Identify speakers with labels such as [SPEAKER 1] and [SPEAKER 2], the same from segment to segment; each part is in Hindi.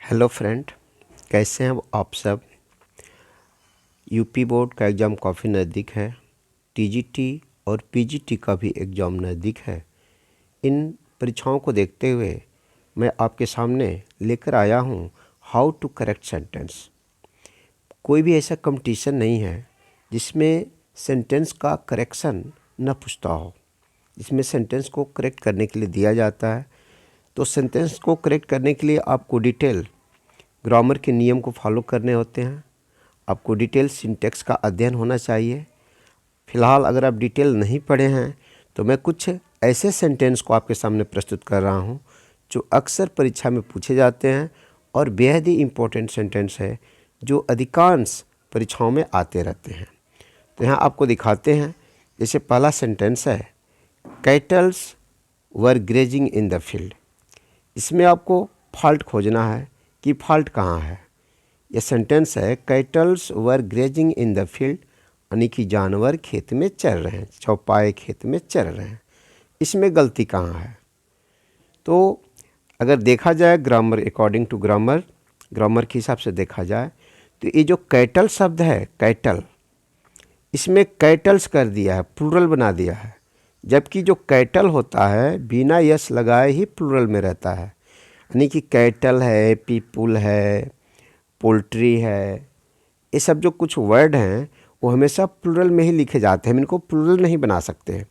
[SPEAKER 1] हेलो फ्रेंड, कैसे हैं आप सब। यूपी बोर्ड का एग्ज़ाम काफ़ी नज़दीक है। टीजीटी और पीजीटी का भी एग्ज़ाम नज़दीक है। इन परीक्षाओं को देखते हुए मैं आपके सामने लेकर आया हूं हाउ टू करेक्ट सेंटेंस। कोई भी ऐसा कंपटीशन नहीं है जिसमें सेंटेंस का करेक्शन न पूछता हो, जिसमें सेंटेंस को करेक्ट करने के लिए दिया जाता है। तो सेंटेंस को करेक्ट करने के लिए आपको डिटेल ग्रामर के नियम को फॉलो करने होते हैं। आपको डिटेल सिंटैक्स का अध्ययन होना चाहिए। फ़िलहाल अगर आप डिटेल नहीं पढ़े हैं तो मैं कुछ ऐसे सेंटेंस को आपके सामने प्रस्तुत कर रहा हूं जो अक्सर परीक्षा में पूछे जाते हैं और बेहद ही इम्पोर्टेंट सेंटेंस है जो अधिकांश परीक्षाओं में आते रहते हैं। तो यहाँ आपको दिखाते हैं। जैसे पहला सेंटेंस है, kettles were grazing in the field. इसमें आपको फॉल्ट खोजना है कि फॉल्ट कहाँ है। यह सेंटेंस है, kettles were grazing in the field, यानी कि जानवर खेत में चर रहे हैं, चौपाए खेत में चर रहे हैं। इसमें गलती कहाँ है? तो अगर देखा जाए ग्रामर, अकॉर्डिंग टू ग्रामर के हिसाब से देखा जाए तो ये जो कैटल शब्द है, कैटल, इसमें कैटल्स कर दिया है, प्लूरल बना दिया है। जबकि जो कैटल होता है बिना यस लगाए ही प्लूरल में रहता है, यानी कि कैटल है, पीपुल है, पोल्ट्री है, ये सब जो कुछ वर्ड हैं वो हमेशा प्लूरल में ही लिखे जाते हैं। हम इनको प्लूरल नहीं बना सकते।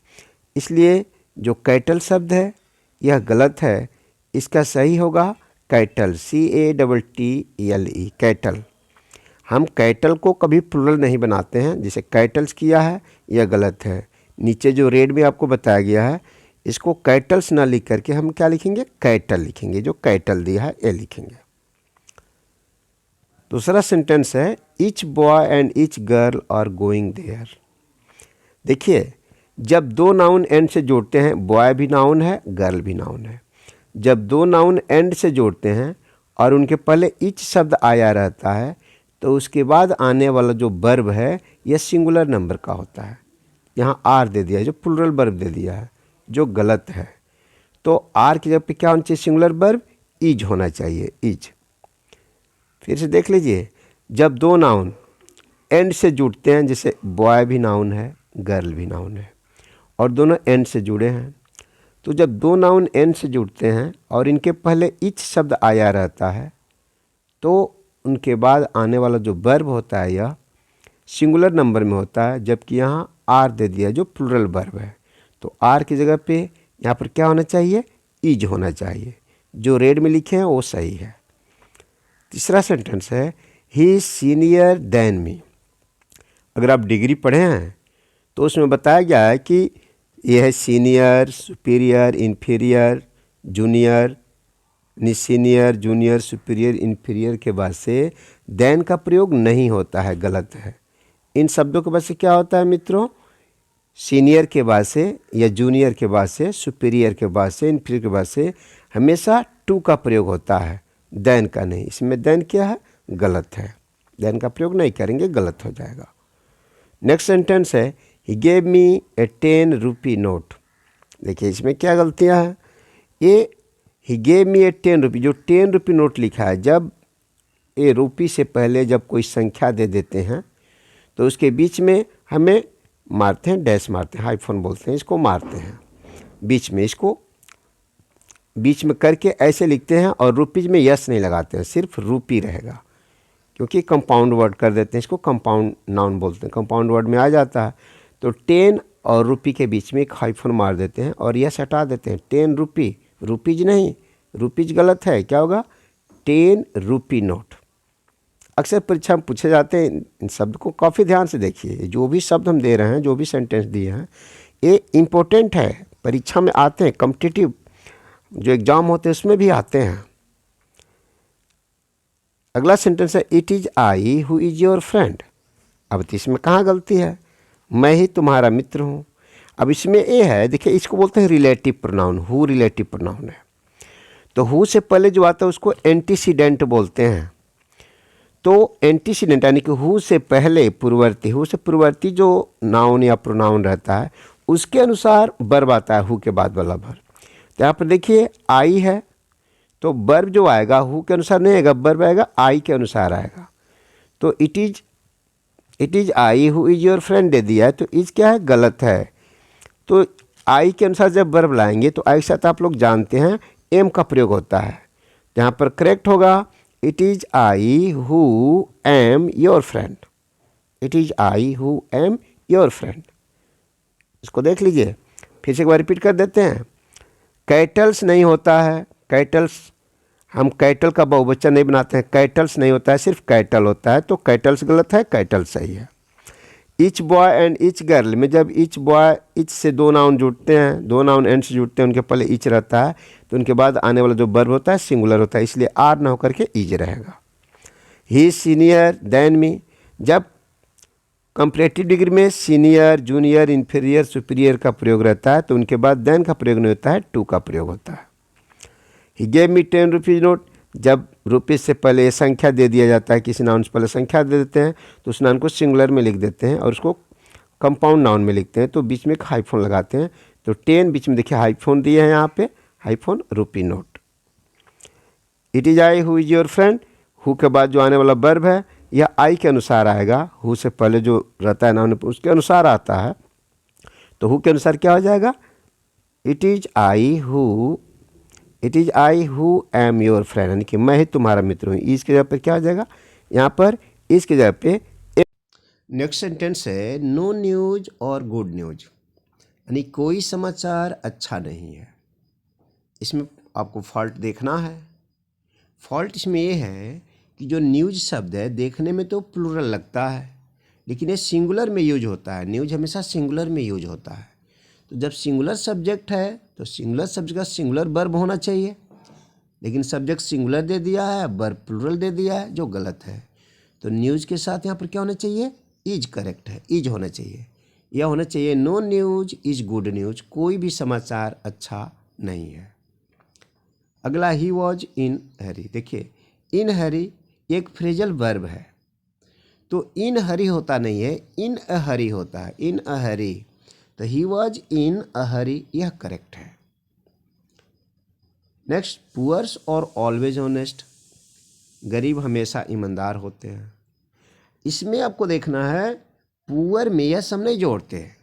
[SPEAKER 1] इसलिए जो कैटल शब्द है यह गलत है। इसका सही होगा कैटल, CATTLE, कैटल। हम कैटल को कभी प्लूरल नहीं बनाते हैं, जिसे कैटल्स किया है यह गलत है। नीचे जो रेड में आपको बताया गया है, इसको कैटल्स ना लिख करके हम क्या लिखेंगे, कैटल लिखेंगे। जो कैटल दिया है ये लिखेंगे। दूसरा सेंटेंस है, each boy and each girl are going there. देखिए, जब दो नाउन एंड से जोड़ते हैं, बॉय भी नाउन है, गर्ल भी नाउन है। जब दो नाउन एंड से जोड़ते हैं और उनके पहले ईच शब्द आया रहता है तो उसके बाद आने वाला जो वर्ब है यह सिंगुलर नंबर का होता है। यहाँ आर दे दिया है, जो प्लूरल वर्ब दे दिया है, जो गलत है। तो आर की जगह पे क्या होना चाहिए, सिंगुलर वर्ब इज होना चाहिए, इज। फिर से देख लीजिए, जब दो नाउन एंड से जुड़ते हैं, जैसे बॉय भी नाउन है, गर्ल भी नाउन है, और दोनों एंड से जुड़े हैं, तो जब दो नाउन एंड से जुड़ते हैं और इनके पहले इच शब्द आया रहता है तो उनके बाद आने वाला जो वर्ब होता है यह सिंगुलर नंबर में होता है। जबकि यहाँ आर दे दिया जो प्लूरल वर्ब है, तो आर की जगह पे यहाँ पर क्या होना चाहिए, इज होना चाहिए। जो रेड में लिखे हैं वो सही है। तीसरा सेंटेंस है, he is senior than me. अगर आप डिग्री पढ़े हैं तो उसमें बताया गया है कि यह है senior, superior, inferior, junior. Senior, junior, superior, inferior के बाद से देन का प्रयोग नहीं होता है, गलत है। इन शब्दों के बाद से क्या होता है मित्रों, सीनियर के बाद से या जूनियर के बाद से, सुपीरियर के बाद से, इन्फीरियर के बाद से हमेशा टू का प्रयोग होता है, देन का नहीं। इसमें देन क्या है, गलत है। देन का प्रयोग नहीं करेंगे, गलत हो जाएगा। नेक्स्ट सेंटेंस है, he gave me A 10 rupee note. देखिए इसमें क्या गलतियां हैं। ये ही गेव मी ए 10 रुपी, जो 10 रुपी नोट लिखा है, जब ये रुपी से पहले जब कोई संख्या दे देते हैं तो उसके बीच में हमें मारते हैं, डैश मारते हैं, हाइफन बोलते हैं, इसको मारते हैं बीच में। इसको बीच में करके ऐसे लिखते हैं और रुपीज में यस नहीं लगाते हैं, सिर्फ रुपी रहेगा, क्योंकि कंपाउंड वर्ड कर देते हैं, इसको कंपाउंड नाउन बोलते हैं, कंपाउंड वर्ड में आ जाता है। तो 10 और रुपी के बीच में एक हाइफन मार देते हैं और यस हटा देते हैं, 10 रुपी, रुपीज नहीं, रुपीज गलत है, क्या होगा, 10 रुपी नोट। अक्सर परीक्षा में पूछे जाते हैं। इन शब्द को काफ़ी ध्यान से देखिए। जो भी शब्द हम दे रहे हैं, जो भी सेंटेंस दिए हैं, ये इम्पोर्टेंट है, परीक्षा में आते हैं, कॉम्पिटिटिव जो एग्ज़ाम होते हैं उसमें भी आते हैं। अगला सेंटेंस है, it is I who is your friend. अब इसमें कहाँ गलती है, मैं ही तुम्हारा मित्र हूँ। अब इसमें ये है, देखिए इसको बोलते हैं relative pronoun, who relative pronoun है। तो हु से पहले जो आता है उसको एंटीसीडेंट बोलते हैं। तो एंटीसीडेंट यानी कि हु से पहले पूर्ववर्ती, हु से पूर्ववर्ती जो नाउन या प्रोनाउन रहता है उसके अनुसार वर्ब आता है, हु के बाद वाला वर्ब। तो यहाँ पर देखिए आई है तो वर्ब जो आएगा हु के अनुसार नहीं आएगा, वर्ब आएगा आई के अनुसार आएगा। तो it is I who is your friend दे दिया है, तो इज क्या है, गलत है। तो आई के अनुसार जब वर्ब लाएंगे तो आई के साथ आप लोग जानते हैं एम का प्रयोग होता है। यहाँ पर करेक्ट होगा it is I who am your friend, it is I who am your friend. इसको देख लीजिए, फिर से एक बार रिपीट कर देते हैं। कैटल्स नहीं होता है, कैटल्स, हम कैटल का बहुवचन नहीं बनाते हैं, कैटल्स नहीं होता है, सिर्फ कैटल होता है, तो कैटल्स गलत है, कैटल सही है। Each boy and each girl में जब ईच बॉय, ईच से दो नाउन जुड़ते हैं, दो नाउन एंड से जुड़ते हैं, उनके पहले ईच रहता है, तो उनके बाद आने वाला जो वर्ब होता है सिंगुलर होता है, इसलिए आर ना होकर के ईज रहेगा। ही सीनियर देन मी, जब कंपैरेटिव डिग्री में सीनियर, जूनियर, इन्फीरियर, सुपीरियर का प्रयोग रहता है, तो उनके बाद देन का प्रयोग नहीं होता है, टू का प्रयोग होता है। He gave me 10 rupees note, जब रुपीज़ से पहले संख्या दे दिया जाता है, किसी नाउन से पहले संख्या दे देते हैं, तो उस नाउन को सिंगुलर में लिख देते हैं और उसको कंपाउंड नाउन में लिखते हैं, तो बीच में एक हाइफोन लगाते हैं। तो 10 बीच में देखिए हाइफोन दिए हैं, यहाँ पे हाइफोन रुपी note. It is I who is your friend, who के बाद जो आने वाला वर्ब है यह आई के अनुसार आएगा, हु से पहले जो रहता है नाउन उसके अनुसार आता है, तो हु के अनुसार क्या हो जाएगा, it is I who am your friend, यानी कि मैं ही तुम्हारा मित्र हूँ। इसके जगह पे क्या हो जाएगा, यहाँ पर इसके जगह पे नेक्स्ट सेंटेंस है नो न्यूज और गुड न्यूज, यानी कोई समाचार अच्छा नहीं है। इसमें आपको फॉल्ट देखना है। फॉल्ट इसमें ये है कि जो न्यूज शब्द है देखने में तो प्लूरल लगता है, लेकिन ये सिंगुलर में यूज होता है। न्यूज हमेशा सिंगुलर में यूज होता है। तो जब सिंगुलर सब्जेक्ट है तो सिंगुलर सब्जेक्ट का सिंगुलर वर्ब होना चाहिए, लेकिन सब्जेक्ट सिंगुलर दे दिया है, वर्ब प्लूरल दे दिया है, जो गलत है। तो न्यूज के साथ यहाँ पर क्या होना चाहिए, इज करेक्ट है, इज होना चाहिए। यह होना चाहिए no news is good news, कोई भी समाचार अच्छा नहीं है। अगला ही वॉज इन हरी, देखिए इन हरी एक फ्रेजल वर्ब है, तो इन हरी होता नहीं है, इन अ हरी होता है, इन अ हरी। तो ही वॉज इन अ हरी, यह करेक्ट है। नेक्स्ट पुअर्स और ऑलवेज ऑनेस्ट, गरीब हमेशा ईमानदार होते हैं। इसमें आपको देखना है पुअर में यस हम नहीं जोड़ते हैं।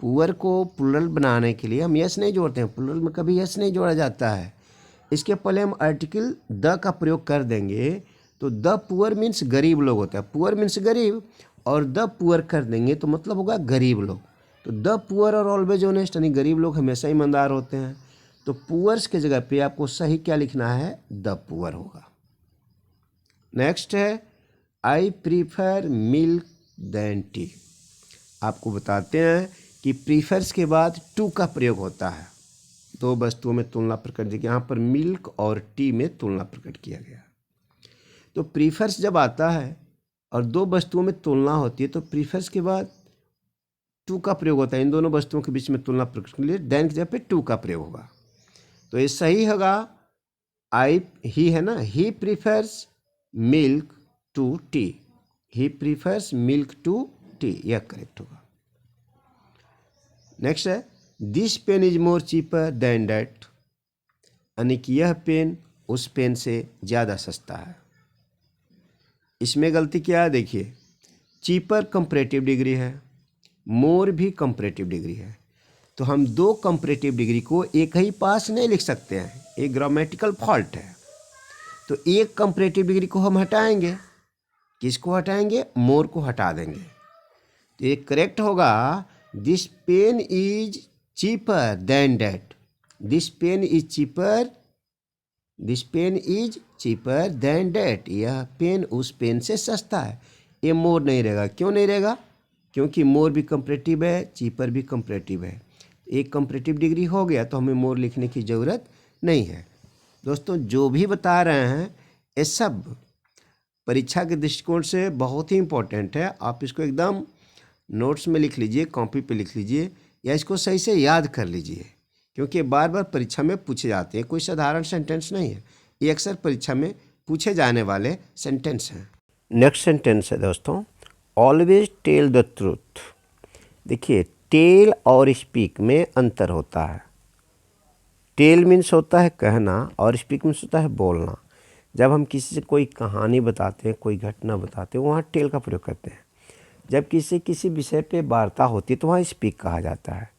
[SPEAKER 1] पुअर को प्लूरल बनाने के लिए हम यस नहीं जोड़ते हैं, प्लूरल में कभी यस नहीं जोड़ा जाता है। इसके पहले हम आर्टिकल द का प्रयोग कर देंगे, तो द पुअर मीन्स गरीब लोग होता है, पुअर मीन्स गरीब, और द पुअर कर देंगे तो मतलब होगा गरीब लोग। तो द पुअर और ऑलवेज ऑनेस्ट, यानी गरीब लोग हमेशा ईमानदार होते हैं। तो पुअर्स के जगह पे आपको सही क्या लिखना है, द पुअर होगा। नेक्स्ट है I prefer milk than tea. आपको बताते हैं कि प्रीफर्स के बाद टू का प्रयोग होता है, दो वस्तुओं में तुलना प्रकट की, यहाँ पर मिल्क और टी में तुलना प्रकट किया गया। तो प्रीफर्स जब आता है और दो वस्तुओं में तुलना होती है, तो प्रीफर्स के बाद टू का प्रयोग होता है। इन दोनों वस्तुओं के बीच में तुलना प्रकट के लिए देन की जगह पे टू का प्रयोग होगा। तो ये सही होगा, आई ही है ना, he prefers milk to tea, he prefers milk to tea, यह करेक्ट होगा। नेक्स्ट है this pen is more cheaper than that, यानी कि यह पेन उस पेन से ज़्यादा सस्ता है। इसमें गलती क्या है, देखिए चीपर कंपैरेटिव डिग्री है, मोर भी कंपैरेटिव डिग्री है, तो हम दो कंपैरेटिव डिग्री को एक ही पास नहीं लिख सकते हैं, एक ग्रामेटिकल फॉल्ट है। तो एक कंपैरेटिव डिग्री को हम हटाएंगे, किसको हटाएंगे, मोर को हटा देंगे। तो ये करेक्ट होगा this pen is cheaper than that, this pen is cheaper, this pen is cheaper than that, यह पेन उस पेन से सस्ता है। ये मोर नहीं रहेगा, क्यों नहीं रहेगा, क्योंकि मोर भी कंपैरेटिव है, चीपर भी कंपैरेटिव है। एक कंपैरेटिव डिग्री हो गया तो हमें मोर लिखने की ज़रूरत नहीं है। दोस्तों जो भी बता रहे हैं ये सब परीक्षा के दृष्टिकोण से बहुत ही इम्पोर्टेंट है। आप इसको एकदम नोट्स में लिख लीजिए, कॉपी पे लिख लीजिए, या इसको सही से याद कर लीजिए, क्योंकि बार बार परीक्षा में पूछे जाते हैं। कोई साधारण सेंटेंस नहीं है, ये अक्सर परीक्षा में पूछे जाने वाले सेंटेंस हैं। नेक्स्ट सेंटेंस है दोस्तों, ऑलवेज टेल द ट्रूथ। देखिए टेल और स्पीक में अंतर होता है। टेल मीन्स होता है कहना और स्पीक मीन्स होता है बोलना। जब हम किसी से कोई कहानी बताते हैं, कोई घटना बताते हैं, वहाँ टेल का प्रयोग करते हैं। जब किसी विषय पे वार्ता होती है तो वहाँ स्पीक कहा जाता है।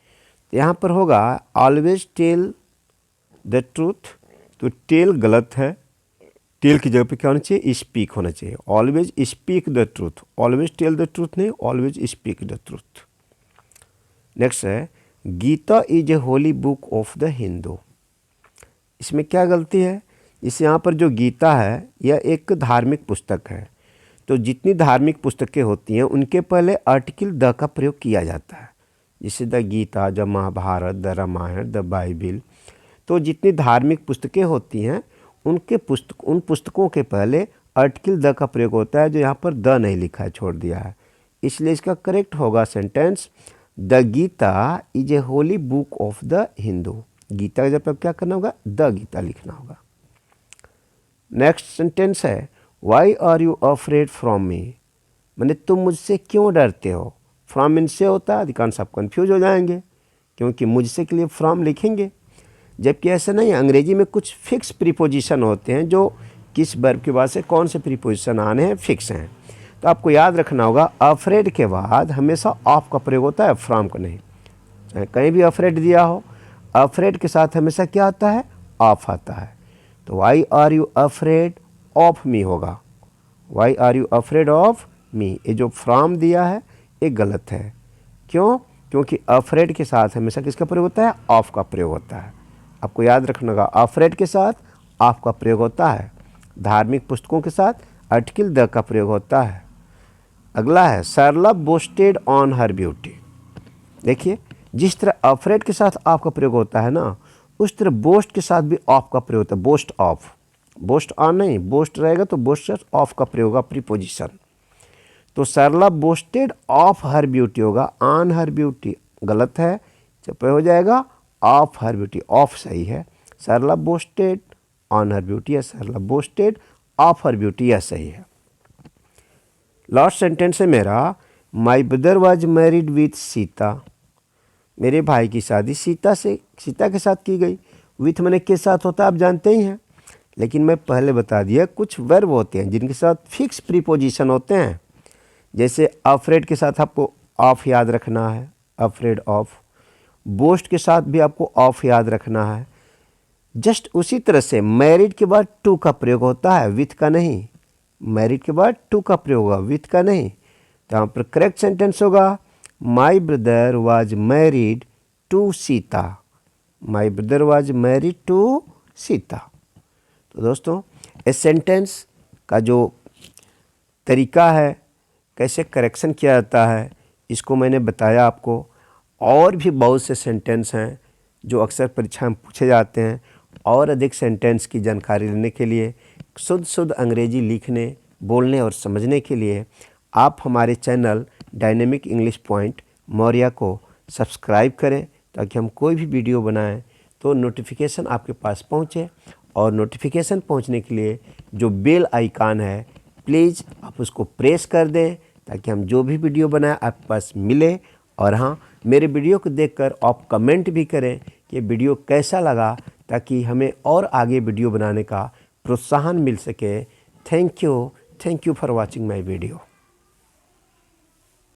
[SPEAKER 1] तो यहाँ पर होगा ऑलवेज टेल द ट्रूथ। तो टेल गलत है, टेल की जगह पे क्या होना चाहिए, स्पीक होना चाहिए। Always speak the truth, always tell the truth नहीं, always speak the truth. Next है Gita is a holy book of the Hindu. इसमें क्या गलती है, इस यहाँ पर जो गीता है यह एक धार्मिक पुस्तक है। तो जितनी धार्मिक पुस्तकें होती हैं उनके पहले आर्टिकल द का प्रयोग किया जाता है, जैसे the Gita, the Mahabharata, the Ramayana, the Bible. तो जितनी धार्मिक पुस्तकें होती हैं उन पुस्तकों के पहले आर्टिकल द का प्रयोग होता है, जो यहाँ पर द नहीं लिखा है, छोड़ दिया है। इसलिए इसका करेक्ट होगा sentence the Gita is a holy book of the Hindu. Gita का जब क्या करना होगा, द गीता लिखना होगा। नेक्स्ट सेंटेंस है why are you afraid from me. मैंने तुम मुझसे क्यों डरते हो। फ्रॉम इनसे होता है, अधिकांश आप कन्फ्यूज हो जाएंगे क्योंकि मुझसे के लिए फ्रॉम लिखेंगे, जबकि ऐसा नहीं है। अंग्रेजी में कुछ फिक्स प्रीपोजिशन होते हैं जो किस वर्ब के बाद से कौन से प्रीपोजिशन आने हैं फिक्स हैं। तो आपको याद रखना होगा अफ्रेड के बाद हमेशा ऑफ का प्रयोग होता है, फ्रॉम का नहीं। चाहे कहीं भी अफ्रेड दिया हो, अफ्रेड के साथ हमेशा क्या आता है, ऑफ आता है। तो why are you afraid of me होगा, why are you afraid of me. ये जो फ्रॉम दिया है ये गलत है। क्यों, क्योंकि अफ्रेड के साथ हमेशा किसका प्रयोग होता है, ऑफ का प्रयोग होता है। आपको याद रखना होगा अफ्रेड के साथ ऑफ का प्रयोग होता है, धार्मिक पुस्तकों के साथ आर्टिकल द का प्रयोग होता है। अगला है सरला बोस्टेड ऑन हर ब्यूटी। देखिए जिस तरह अफ्रेड के साथ ऑफ का प्रयोग होता है ना, उस तरह बोस्ट के साथ भी ऑफ का प्रयोग होता है। बोस्ट ऑफ, बोस्ट ऑन नहीं, बोस्ट रहेगा तो बोस्ट ऑफ का प्रयोग होगा प्रीपोजिशन। तो सरला बोस्टेड ऑफ हर ब्यूटी होगा, ऑन हर ब्यूटी गलत है, जब हो जाएगा ऑफ हर ब्यूटी, ऑफ सही है। सरला बोस्टेड ऑन हर ब्यूटी या सरला बोस्टेड ऑफ हर ब्यूटी यह सही है। लास्ट सेंटेंस है मेरा माई brother was married with Sita. मेरे भाई की शादी सीता के साथ की गई। विथ मैंने के साथ होता है आप जानते ही हैं, लेकिन मैं पहले बता दिया कुछ वर्ब होते हैं जिनके साथ फिक्स प्रीपोजिशन होते हैं। जैसे अफ्रेड के साथ आपको ऑफ याद रखना है, अफ्रेड ऑफ। बोस्ट के साथ भी आपको ऑफ याद रखना है। जस्ट उसी तरह से मैरिड के बाद टू का प्रयोग होता है, विथ का नहीं। मैरिड के बाद टू का प्रयोग होगा, विथ का नहीं। तो यहाँ पर करेक्ट सेंटेंस होगा my brother was married to Sita. My brother was married to Sita. तो दोस्तों इस सेंटेंस का जो तरीका है, कैसे करेक्शन किया जाता है, इसको मैंने बताया आपको। और भी बहुत से सेंटेंस हैं जो अक्सर परीक्षा में पूछे जाते हैं। और अधिक सेंटेंस की जानकारी लेने के लिए, शुद्ध अंग्रेजी लिखने, बोलने और समझने के लिए आप हमारे channel dynamic English point Maurya को सब्सक्राइब करें, ताकि हम कोई भी वीडियो बनाएं तो नोटिफिकेशन आपके पास पहुंचे। और नोटिफिकेशन पहुंचने के लिए जो बेल आइकन है प्लीज़ आप उसको प्रेस कर दें, ताकि हम जो भी वीडियो बनाएं आपके पास मिले। और हाँ, मेरे वीडियो को देखकर आप कमेंट भी करें कि वीडियो कैसा लगा, ताकि हमें और आगे वीडियो बनाने का प्रोत्साहन मिल सके। Thank you for watching my video.